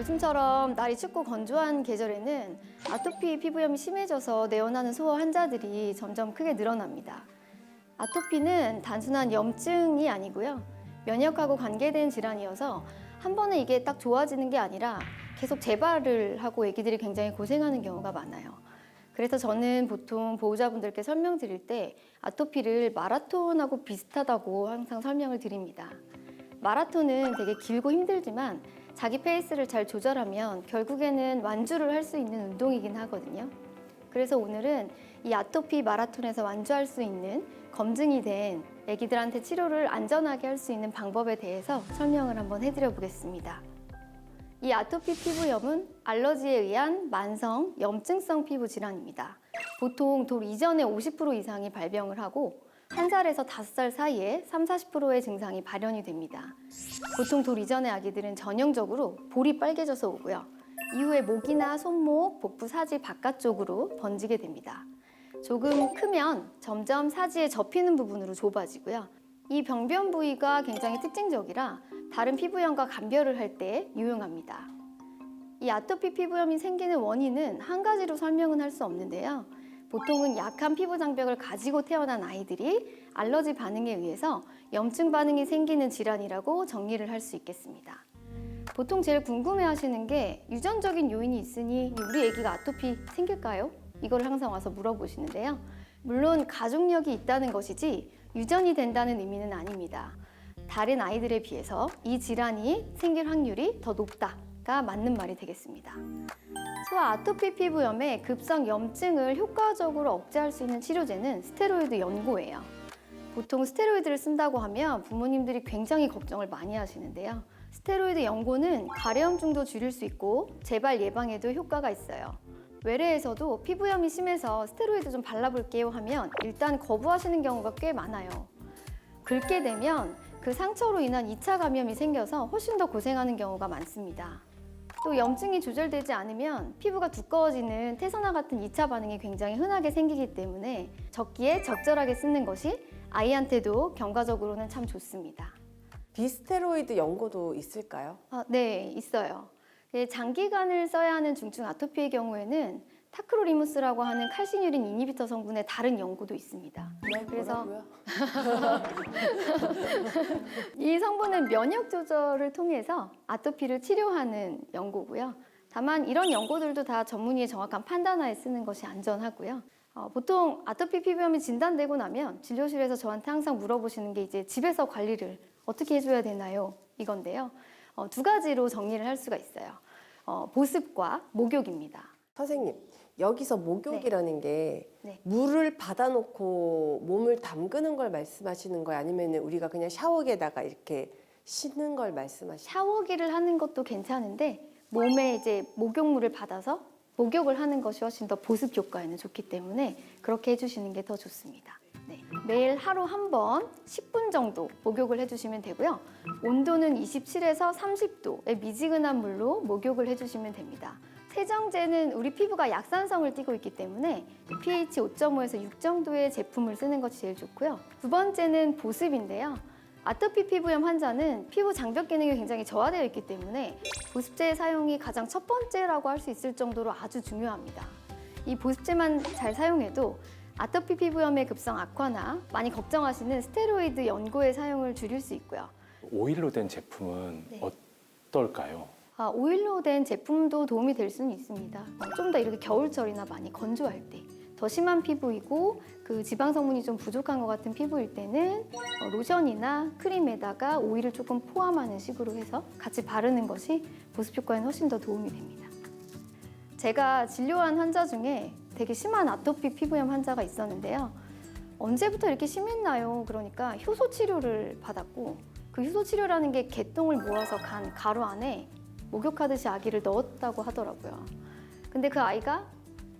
요즘처럼 날이 춥고 건조한 계절에는 아토피 피부염이 심해져서 내원하는 소아 환자들이 점점 크게 늘어납니다. 아토피는 단순한 염증이 아니고요. 면역하고 관계된 질환이어서 한 번에 이게 딱 좋아지는 게 아니라 계속 재발을 하고 아기들이 굉장히 고생하는 경우가 많아요. 그래서 저는 보통 보호자분들께 설명드릴 때 아토피를 마라톤하고 비슷하다고 항상 설명을 드립니다. 마라톤은 되게 길고 힘들지만 자기 페이스를 잘 조절하면 결국에는 완주를 할 수 있는 운동이긴 하거든요. 그래서 오늘은 이 아토피 마라톤에서 완주할 수 있는 검증이 된 아기들한테 치료를 안전하게 할 수 있는 방법에 대해서 설명을 한번 해드려 보겠습니다. 이 아토피 피부염은 알러지에 의한 만성 염증성 피부 질환입니다. 보통 돌 이전에 50% 이상이 발병을 하고 1살에서 5살 사이에 30~40%의 증상이 발현이 됩니다. 보통 돌 이전의 아기들은 전형적으로 볼이 빨개져서 오고요. 이후에 목이나 손목, 복부 사지 바깥쪽으로 번지게 됩니다. 조금 크면 점점 사지에 접히는 부분으로 좁아지고요. 이 병변 부위가 굉장히 특징적이라 다른 피부염과 감별을 할 때 유용합니다. 이 아토피 피부염이 생기는 원인은 한 가지로 설명은 할 수 없는데요. 보통은 약한 피부 장벽을 가지고 태어난 아이들이 알러지 반응에 의해서 염증 반응이 생기는 질환이라고 정리를 할 수 있겠습니다. 보통 제일 궁금해하시는 게 유전적인 요인이 있으니 우리 아기가 아토피 생길까요? 이걸 항상 와서 물어보시는데요. 물론 가족력이 있다는 것이지 유전이 된다는 의미는 아닙니다. 다른 아이들에 비해서 이 질환이 생길 확률이 더 높다가 맞는 말이 되겠습니다. 소아 아토피 피부염의 급성 염증을 효과적으로 억제할 수 있는 치료제는 스테로이드 연고예요. 보통 스테로이드를 쓴다고 하면 부모님들이 굉장히 걱정을 많이 하시는데요. 스테로이드 연고는 가려움증도 줄일 수 있고 재발 예방에도 효과가 있어요. 외래에서도 피부염이 심해서 스테로이드 좀 발라볼게요 하면 일단 거부하시는 경우가 꽤 많아요. 긁게 되면 그 상처로 인한 2차 감염이 생겨서 훨씬 더 고생하는 경우가 많습니다. 또 염증이 조절되지 않으면 피부가 두꺼워지는 태산화 같은 2차 반응이 굉장히 흔하게 생기기 때문에 적기에 적절하게 쓰는 것이 아이한테도 경과적으로는 참 좋습니다. 비스테로이드 연고도 있을까요? 네, 있어요. 장기간을 써야 하는 중증 아토피의 경우에는 타크로리무스라고 하는 칼시뉴린 이니비터 성분의 다른 연고도 있습니다. 그래서 이 성분은 면역 조절을 통해서 아토피를 치료하는 연고고요. 다만 이런 연고들도 다 전문의의 정확한 판단하에 쓰는 것이 안전하고요. 보통 아토피 피부염이 진단되고 나면 진료실에서 저한테 항상 물어보시는 게 이제 집에서 관리를 어떻게 해줘야 되나요? 이건데요. 두 가지로 정리를 할 수가 있어요. 보습과 목욕입니다. 선생님, 여기서 목욕이라는 게 네. 물을 받아놓고 몸을 담그는 걸 말씀하시는 거예요? 아니면 우리가 그냥 샤워기에다가 이렇게 씻는 걸 말씀하시는 거예요? 샤워기를 하는 것도 괜찮은데 몸에 이제 목욕물을 받아서 목욕을 하는 것이 훨씬 더 보습 효과에는 좋기 때문에 그렇게 해주시는 게 더 좋습니다. 네. 매일 하루 한 번 10분 정도 목욕을 해주시면 되고요. 온도는 27에서 30도의 미지근한 물로 목욕을 해주시면 됩니다. 세정제는 우리 피부가 약산성을 띠고 있기 때문에 pH 5.5에서 6 정도의 제품을 쓰는 것이 제일 좋고요. 두 번째는 보습인데요. 아토피 피부염 환자는 피부 장벽 기능이 굉장히 저하되어 있기 때문에 보습제의 사용이 가장 첫 번째라고 할 수 있을 정도로 아주 중요합니다. 이 보습제만 잘 사용해도 아토피 피부염의 급성 악화나 많이 걱정하시는 스테로이드 연고의 사용을 줄일 수 있고요. 오일로 된 제품은 네. 어떨까요? 오일로 된 제품도 도움이 될 수는 있습니다. 좀 더 이렇게 겨울철이나 많이 건조할 때 더 심한 피부이고 그 지방 성분이 좀 부족한 것 같은 피부일 때는 로션이나 크림에다가 오일을 조금 포함하는 식으로 해서 같이 바르는 것이 보습 효과에는 훨씬 더 도움이 됩니다. 제가 진료한 환자 중에 되게 심한 아토피 피부염 환자가 있었는데요. 언제부터 이렇게 심했나요? 그러니까 효소 치료를 받았고 그 효소 치료라는 게 개똥을 모아서 간 가루 안에 목욕하듯이 아기를 넣었다고 하더라고요. 근데 그 아이가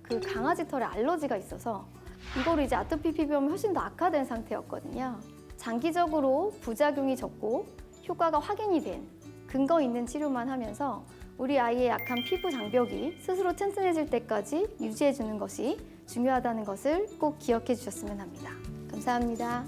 그 강아지 털에 알러지가 있어서 이거로 이제 아토피 피부염이 훨씬 더 악화된 상태였거든요. 장기적으로 부작용이 적고 효과가 확인이 된 근거 있는 치료만 하면서 우리 아이의 약한 피부 장벽이 스스로 튼튼해질 때까지 유지해 주는 것이 중요하다는 것을 꼭 기억해 주셨으면 합니다. 감사합니다.